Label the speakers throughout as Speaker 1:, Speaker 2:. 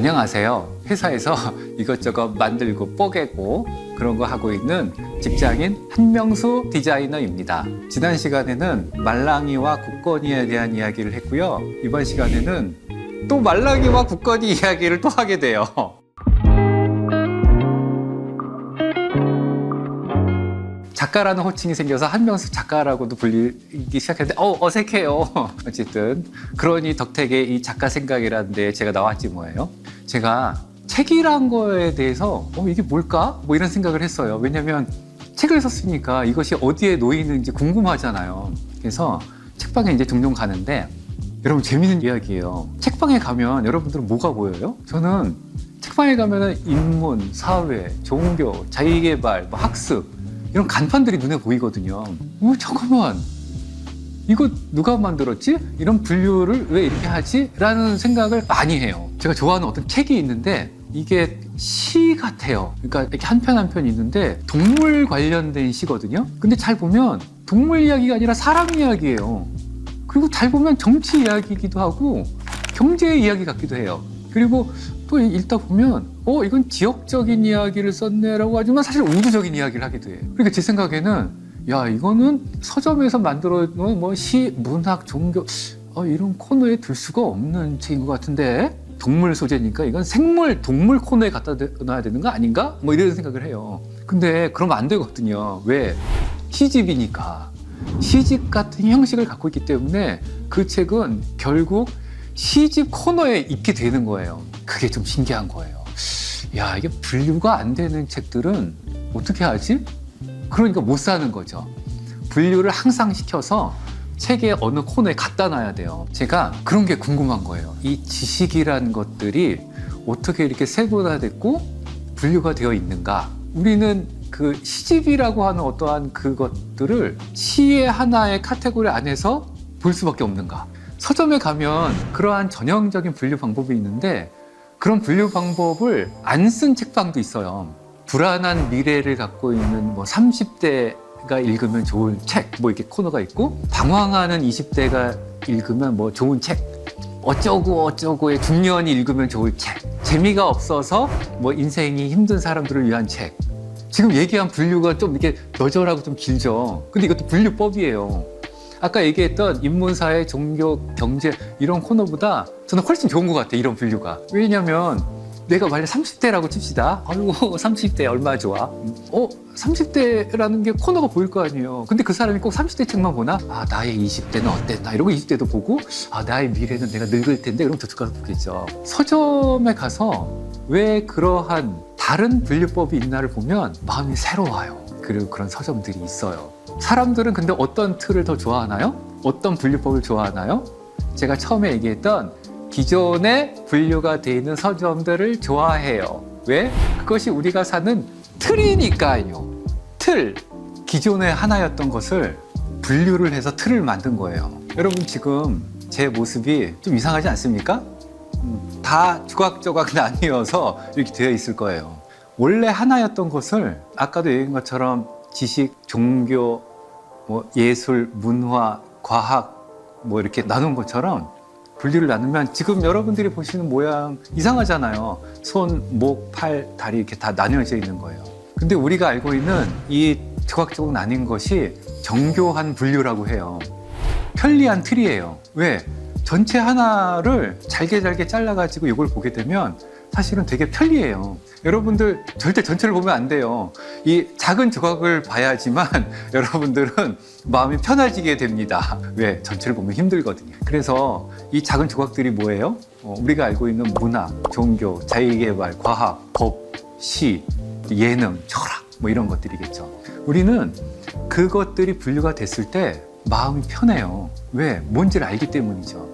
Speaker 1: 안녕하세요. 회사에서 이것저것 만들고 뽀개고 그런 거 하고 있는 직장인 한명수 디자이너입니다. 지난 시간에는 말랑이와 굳건이에 대한 이야기를 했고요. 이번 시간에는 또 말랑이와 굳건이 이야기를 또 하게 돼요. 작가라는 호칭이 생겨서 한명수 작가라고도 불리기 시작했는데 어색해요. 어쨌든 그러니 덕택의 이 작가 생각이라는 데 제가 나왔지 뭐예요. 제가 책이란 거에 대해서 이게 뭘까? 뭐 이런 생각을 했어요. 왜냐면 책을 썼으니까 이것이 어디에 놓이는지 궁금하잖아요. 그래서 책방에 이제 종종 가는데 여러분 재밌는 이야기예요. 책방에 가면 여러분들은 뭐가 보여요? 저는 책방에 가면은 인문, 사회, 종교, 자기계발, 학습 이런 간판들이 눈에 보이거든요. 잠깐만, 이거 누가 만들었지? 이런 분류를 왜 이렇게 하지? 라는 생각을 많이 해요. 제가 좋아하는 어떤 책이 있는데 이게 시 같아요. 그러니까 이렇게 한 편 한 편 있는데 동물 관련된 시거든요. 근데 잘 보면 동물 이야기가 아니라 사람 이야기예요. 그리고 잘 보면 정치 이야기이기도 하고 경제 이야기 같기도 해요. 그리고 또 읽다 보면 이건 지역적인 이야기를 썼네라고 하지만 사실 우주적인 이야기를 하기도 해요. 그러니까 제 생각에는 이거는 서점에서 만들어 놓은 시, 문학, 종교 이런 코너에 들 수가 없는 책인 것 같은데 동물 소재니까 이건 생물, 동물 코너에 갖다 놔야 되는 거 아닌가? 이런 생각을 해요. 근데 그러면 안 되거든요. 왜? 시집이니까. 시집 같은 형식을 갖고 있기 때문에 그 책은 결국 시집 코너에 입게 되는 거예요. 그게 좀 신기한 거예요. 이게 분류가 안 되는 책들은 어떻게 하지? 그러니까 못 사는 거죠. 분류를 항상 시켜서 책의 어느 코너에 갖다 놔야 돼요. 제가 그런 게 궁금한 거예요. 이 지식이라는 것들이 어떻게 이렇게 세분화됐고 분류가 되어 있는가? 우리는 그 시집이라고 하는 어떠한 그것들을 시의 하나의 카테고리 안에서 볼 수밖에 없는가? 서점에 가면 그러한 전형적인 분류 방법이 있는데 그런 분류 방법을 안 쓴 책방도 있어요. 불안한 미래를 갖고 있는 30대가 읽으면 좋은 책 이렇게 코너가 있고 방황하는 20대가 읽으면 좋은 책 어쩌고의 중년이 읽으면 좋을 책 재미가 없어서 인생이 힘든 사람들을 위한 책 지금 얘기한 분류가 좀 이렇게 너절하고 좀 길죠. 근데 이것도 분류법이에요. 아까 얘기했던 인문사회, 종교, 경제 이런 코너보다 저는 훨씬 좋은 것 같아요. 이런 분류가. 왜냐면 내가 만약 30대라고 칩시다. 아이고 30대 얼마나 좋아. 30대라는 게 코너가 보일 거 아니에요. 근데 그 사람이 꼭 30대 책만 보나? 나의 20대는 어땠나? 이러고 20대도 보고 나의 미래는 내가 늙을 텐데 이러면 저쪽 가서 보겠죠. 서점에 가서 왜 그러한 다른 분류법이 있나를 보면 마음이 새로워요. 그리고 그런 서점들이 있어요. 사람들은 근데 어떤 틀을 더 좋아하나요? 어떤 분류법을 좋아하나요? 제가 처음에 얘기했던 기존에 분류가 되어 있는 서점들을 좋아해요. 왜? 그것이 우리가 사는 틀이니까요. 틀. 기존에 하나였던 것을 분류를 해서 틀을 만든 거예요. 여러분 지금 제 모습이 좀 이상하지 않습니까? 다 조각조각 나뉘어서 이렇게 되어 있을 거예요. 원래 하나였던 것을 아까도 얘기한 것처럼 지식, 종교, 예술, 문화, 과학 이렇게 나눈 것처럼 분류를 나누면 지금 여러분들이 보시는 모양 이상하잖아요. 손, 목, 팔, 다리 이렇게 다 나뉘어져 있는 거예요. 근데 우리가 알고 있는 이 조각조각 나뉜 것이 정교한 분류라고 해요. 편리한 틀이에요. 왜? 전체 하나를 잘게 잘라가지고 이걸 보게 되면 사실은 되게 편리해요. 여러분들 절대 전체를 보면 안 돼요. 이 작은 조각을 봐야지만 여러분들은 마음이 편해지게 됩니다. 왜? 전체를 보면 힘들거든요. 그래서 이 작은 조각들이 뭐예요? 우리가 알고 있는 문화, 종교, 자기계발, 과학, 법, 시, 예능, 철학 이런 것들이겠죠. 우리는 그것들이 분류가 됐을 때 마음이 편해요. 왜? 뭔지를 알기 때문이죠.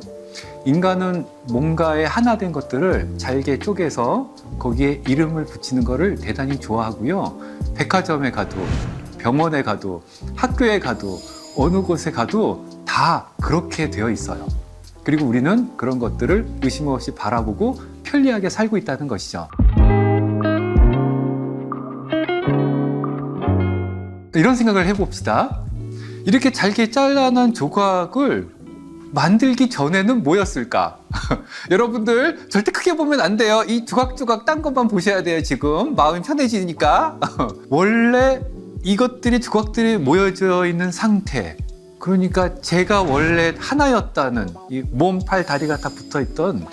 Speaker 1: 인간은 뭔가에 하나 된 것들을 잘게 쪼개서 거기에 이름을 붙이는 것을 대단히 좋아하고요. 백화점에 가도, 병원에 가도, 학교에 가도, 어느 곳에 가도 다 그렇게 되어 있어요. 그리고 우리는 그런 것들을 의심 없이 바라보고 편리하게 살고 있다는 것이죠. 이런 생각을 해봅시다. 이렇게 잘게 잘라난 조각을 만들기 전에는 뭐였을까? 여러분들 절대 크게 보면 안 돼요. 이 조각조각 딴 것만 보셔야 돼요. 지금 마음이 편해지니까. 원래 이것들이 조각들이 모여져 있는 상태, 그러니까 제가 원래 하나였다는 이 몸, 팔, 다리가 다 붙어있던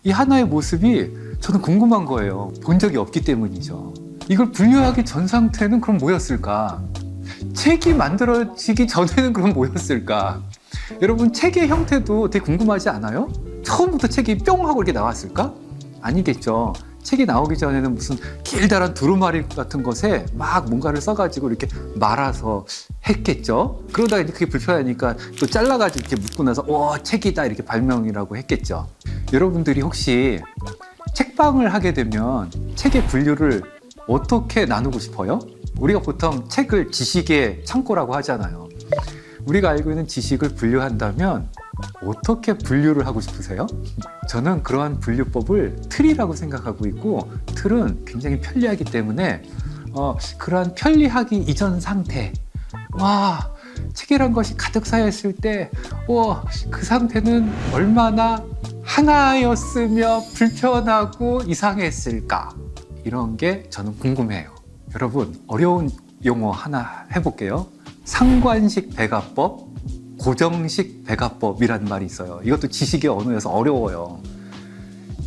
Speaker 1: 이 하나의 모습이 저는 궁금한 거예요. 본 적이 없기 때문이죠. 이걸 분류하기 전 상태는 그럼 뭐였을까? 책이 만들어지기 전에는 그럼 뭐였을까? 여러분, 책의 형태도 되게 궁금하지 않아요? 처음부터 책이 뿅 하고 이렇게 나왔을까? 아니겠죠. 책이 나오기 전에는 무슨 길다란 두루마리 같은 것에 막 뭔가를 써가지고 이렇게 말아서 했겠죠. 그러다가 이제 그게 불편하니까 또 잘라가지고 이렇게 묶고 나서 책이다 이렇게 발명이라고 했겠죠. 여러분들이 혹시 책방을 하게 되면 책의 분류를 어떻게 나누고 싶어요? 우리가 보통 책을 지식의 창고라고 하잖아요. 우리가 알고 있는 지식을 분류한다면 어떻게 분류를 하고 싶으세요? 저는 그러한 분류법을 틀이라고 생각하고 있고, 틀은 굉장히 편리하기 때문에 그러한 편리하기 이전 상태, 책이란 것이 가득 쌓였을 때 그 상태는 얼마나 하나였으며 불편하고 이상했을까, 이런 게 저는 궁금해요. 여러분, 어려운 용어 하나 해볼게요. 상관식 배가법, 고정식 배가법이란 말이 있어요. 이것도 지식의 언어여서 어려워요.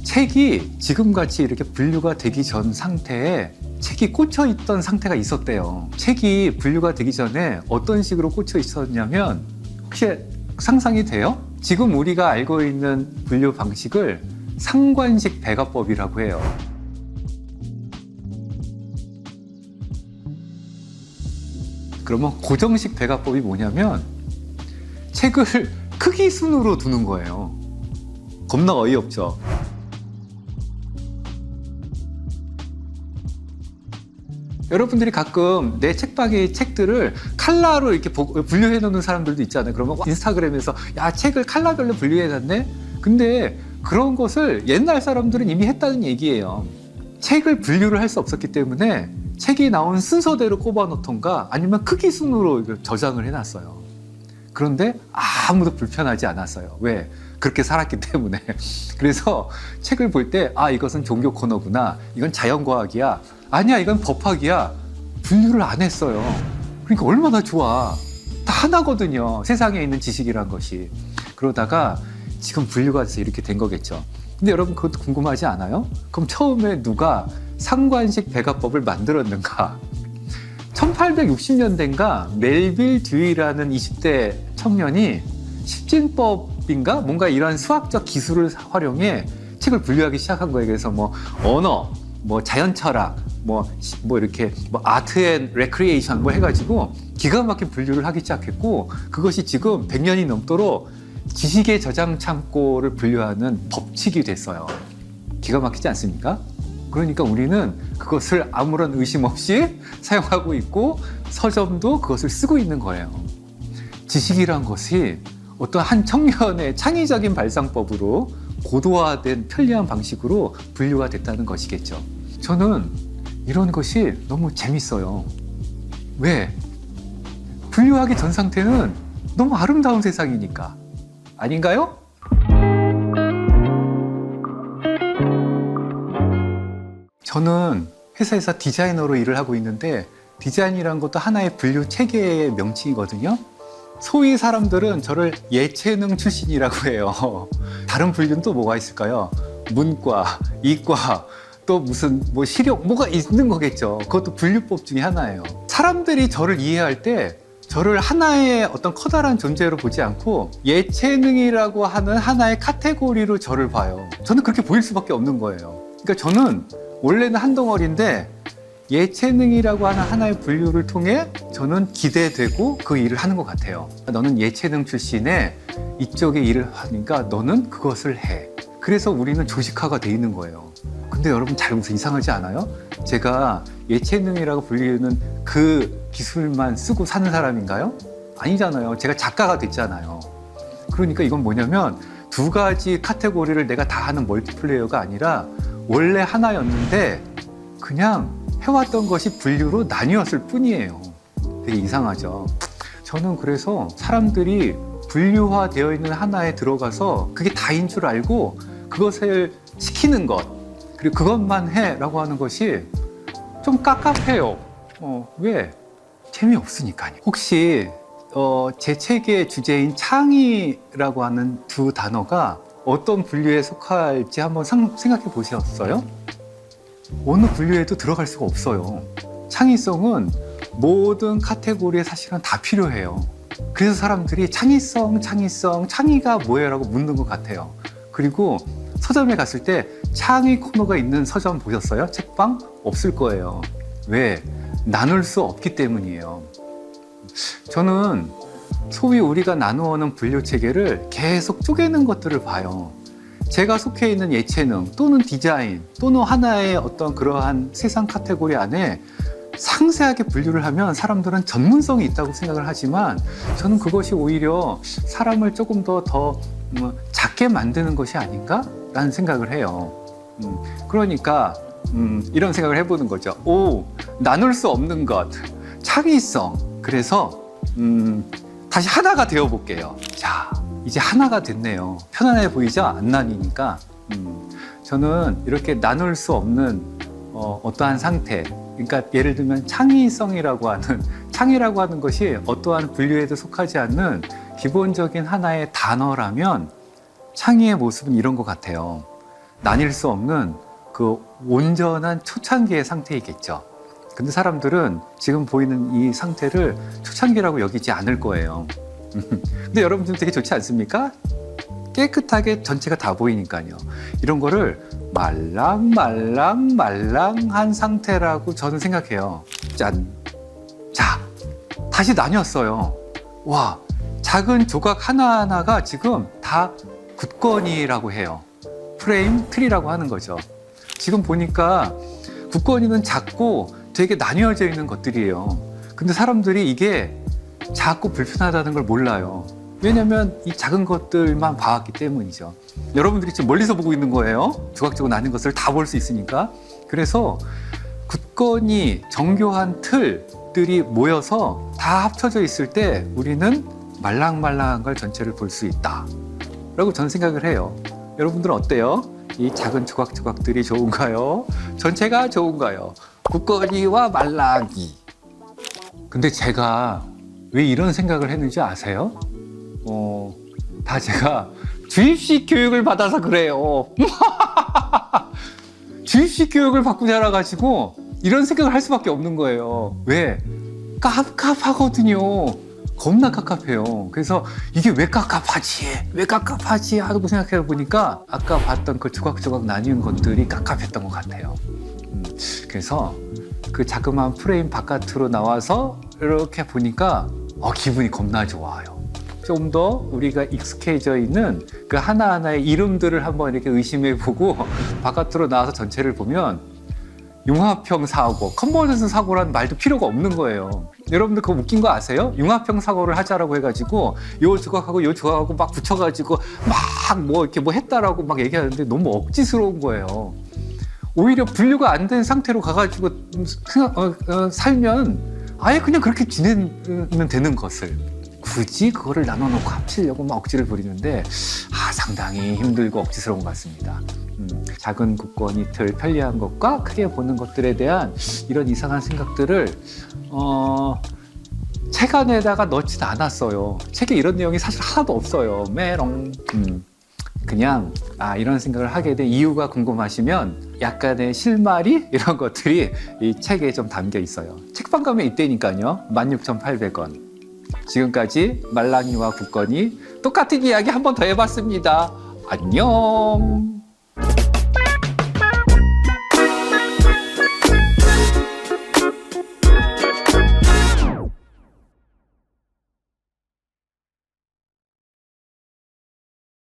Speaker 1: 책이 지금같이 이렇게 분류가 되기 전 상태에 책이 꽂혀 있던 상태가 있었대요. 책이 분류가 되기 전에 어떤 식으로 꽂혀 있었냐면, 혹시 상상이 돼요? 지금 우리가 알고 있는 분류 방식을 상관식 배가법이라고 해요. 그러면 고정식 배가법이 뭐냐면 책을 크기 순으로 두는 거예요. 겁나 어이없죠. 여러분들이 가끔 내 책방의 책들을 컬러로 이렇게 분류해 놓는 사람들도 있잖아요. 그러면 인스타그램에서 야, 책을 컬러별로 분류해 놨네? 근데 그런 것을 옛날 사람들은 이미 했다는 얘기예요. 책을 분류를 할 수 없었기 때문에 책이 나온 순서대로 꼽아 놓던가 아니면 크기 순으로 저장을 해놨어요. 그런데 아무도 불편하지 않았어요. 왜? 그렇게 살았기 때문에. 그래서 책을 볼 때 이것은 종교 코너구나, 이건 자연과학이야, 아니야 이건 법학이야, 분류를 안 했어요. 그러니까 얼마나 좋아. 다 하나거든요, 세상에 있는 지식이란 것이. 그러다가 지금 분류가 돼서 이렇게 된 거겠죠. 근데 여러분, 그것도 궁금하지 않아요? 그럼 처음에 누가 상관식 배가법을 만들었는가? 1860년대인가 멜빌 듀이라는 20대 청년이 십진법인가 뭔가 이런 수학적 기술을 활용해 책을 분류하기 시작한 거예요. 그래서 언어, 자연철학, 이렇게 아트 앤 레크리에이션 해가지고 기가 막힌 분류를 하기 시작했고, 그것이 지금 100년이 넘도록 지식의 저장 창고를 분류하는 법칙이 됐어요. 기가 막히지 않습니까? 그러니까 우리는 그것을 아무런 의심 없이 사용하고 있고, 서점도 그것을 쓰고 있는 거예요. 지식이란 것이 어떤 한 청년의 창의적인 발상법으로 고도화된 편리한 방식으로 분류가 됐다는 것이겠죠. 저는 이런 것이 너무 재밌어요. 왜? 분류하기 전 상태는 너무 아름다운 세상이니까. 아닌가요? 저는 회사에서 디자이너로 일을 하고 있는데, 디자인이란 것도 하나의 분류 체계의 명칭이거든요. 소위 사람들은 저를 예체능 출신이라고 해요. 다른 분류는 또 뭐가 있을까요? 문과, 이과, 또 무슨 실용, 뭐가 있는 거겠죠. 그것도 분류법 중에 하나예요. 사람들이 저를 이해할 때 저를 하나의 어떤 커다란 존재로 보지 않고 예체능이라고 하는 하나의 카테고리로 저를 봐요. 저는 그렇게 보일 수밖에 없는 거예요. 그러니까 저는 원래는 한 덩어리인데 예체능이라고 하는 하나의 분류를 통해 저는 기대되고 그 일을 하는 것 같아요. 너는 예체능 출신에 이쪽에 일을 하니까 너는 그것을 해. 그래서 우리는 조직화가 돼 있는 거예요. 근데 여러분, 잘 보세요. 이상하지 않아요? 제가 예체능이라고 불리는 그 기술만 쓰고 사는 사람인가요? 아니잖아요. 제가 작가가 됐잖아요. 그러니까 이건 뭐냐면, 두 가지 카테고리를 내가 다 하는 멀티플레이어가 아니라 원래 하나였는데 그냥 해왔던 것이 분류로 나뉘었을 뿐이에요. 되게 이상하죠. 저는 그래서 사람들이 분류화되어 있는 하나에 들어가서 그게 다인 줄 알고 그것을 시키는 것, 그리고 그것만 해라고 하는 것이 좀 깝깝해요. 왜? 재미없으니까요. 혹시 제 책의 주제인 창의라고 하는 두 단어가 어떤 분류에 속할지 한번 생각해 보셨어요? 어느 분류에도 들어갈 수가 없어요. 창의성은 모든 카테고리에 사실은 다 필요해요. 그래서 사람들이 창의가 뭐예요? 라고 묻는 것 같아요. 그리고 서점에 갔을 때 창의 코너가 있는 서점 보셨어요? 책방? 없을 거예요. 왜? 나눌 수 없기 때문이에요. 저는 소위 우리가 나누어는 분류 체계를 계속 쪼개는 것들을 봐요. 제가 속해 있는 예체능 또는 디자인 또는 하나의 어떤 그러한 세상 카테고리 안에 상세하게 분류를 하면 사람들은 전문성이 있다고 생각을 하지만 저는 그것이 오히려 사람을 조금 더 작게 만드는 것이 아닌가라는 생각을 해요. 그러니까 이런 생각을 해보는 거죠. 나눌 수 없는 것, 창의성. 그래서 다시 하나가 되어 볼게요. 자, 이제 하나가 됐네요. 편안해 보이죠? 안 나뉘니까. 저는 이렇게 나눌 수 없는 어떠한 상태, 그러니까 예를 들면 창의라고 하는 것이 어떠한 분류에도 속하지 않는 기본적인 하나의 단어라면 창의의 모습은 이런 것 같아요. 나뉠 수 없는 그 온전한 초창기의 상태이겠죠. 근데 사람들은 지금 보이는 이 상태를 초창기라고 여기지 않을 거예요. 근데 여러분들 되게 좋지 않습니까? 깨끗하게 전체가 다 보이니까요. 이런 거를 말랑한 상태라고 저는 생각해요. 짠. 자, 다시 나뉘었어요. 와, 작은 조각 하나하나가 지금 다 굳건이라고 해요. 프레임 트리라고 하는 거죠. 지금 보니까 굳건이는 작고 되게 나뉘어져 있는 것들이에요. 근데 사람들이 이게 작고 불편하다는 걸 몰라요. 왜냐면 이 작은 것들만 봐왔기 때문이죠. 여러분들이 지금 멀리서 보고 있는 거예요. 조각조각 나뉜 것을 다 볼 수 있으니까. 그래서 굳건히 정교한 틀들이 모여서 다 합쳐져 있을 때 우리는 말랑말랑한 걸 전체를 볼 수 있다 라고 저는 생각을 해요. 여러분들은 어때요? 이 작은 조각조각들이 좋은가요? 전체가 좋은가요? 굳건이와 말랑이. 근데 제가 왜 이런 생각을 했는지 아세요? 다 제가 주입식 교육을 받아서 그래요. 주입식 교육을 받고 자라가지고 이런 생각을 할 수밖에 없는 거예요. 왜? 깝깝하거든요. 겁나 깝깝해요. 그래서 이게 왜 깝깝하지 하고 생각해 보니까 아까 봤던 그 조각조각 나뉘은 것들이 깝깝했던 것 같아요. 그래서 그 자그마한 프레임 바깥으로 나와서 이렇게 보니까 기분이 겁나 좋아요. 좀 더 우리가 익숙해져 있는 그 하나하나의 이름들을 한번 이렇게 의심해보고 바깥으로 나와서 전체를 보면 융합형 사고, 컨버전스 사고라는 말도 필요가 없는 거예요. 여러분들 그거 웃긴 거 아세요? 융합형 사고를 하자라고 해가지고 요 조각하고 막 붙여가지고 막 이렇게 했다라고 막 얘기하는데 너무 억지스러운 거예요. 오히려 분류가 안 된 상태로 가가지고 살면 아예 그냥 그렇게 지내면 되는 것을 굳이 그거를 나눠놓고 합치려고 막 억지를 부리는데 상당히 힘들고 억지스러운 것 같습니다. 작은 굳건이 틀 편리한 것과 크게 보는 것들에 대한 이런 이상한 생각들을 책 안에다가 넣지는 않았어요. 책에 이런 내용이 사실 하나도 없어요. 메롱. 그냥 이런 생각을 하게 된 이유가 궁금하시면 약간의 실마리 이런 것들이 이 책에 좀 담겨 있어요. 책방 가면 있다니까요. 16,800원. 지금까지 말랑이와 굳건이 똑같은 이야기 한 번 더 해봤습니다. 안녕.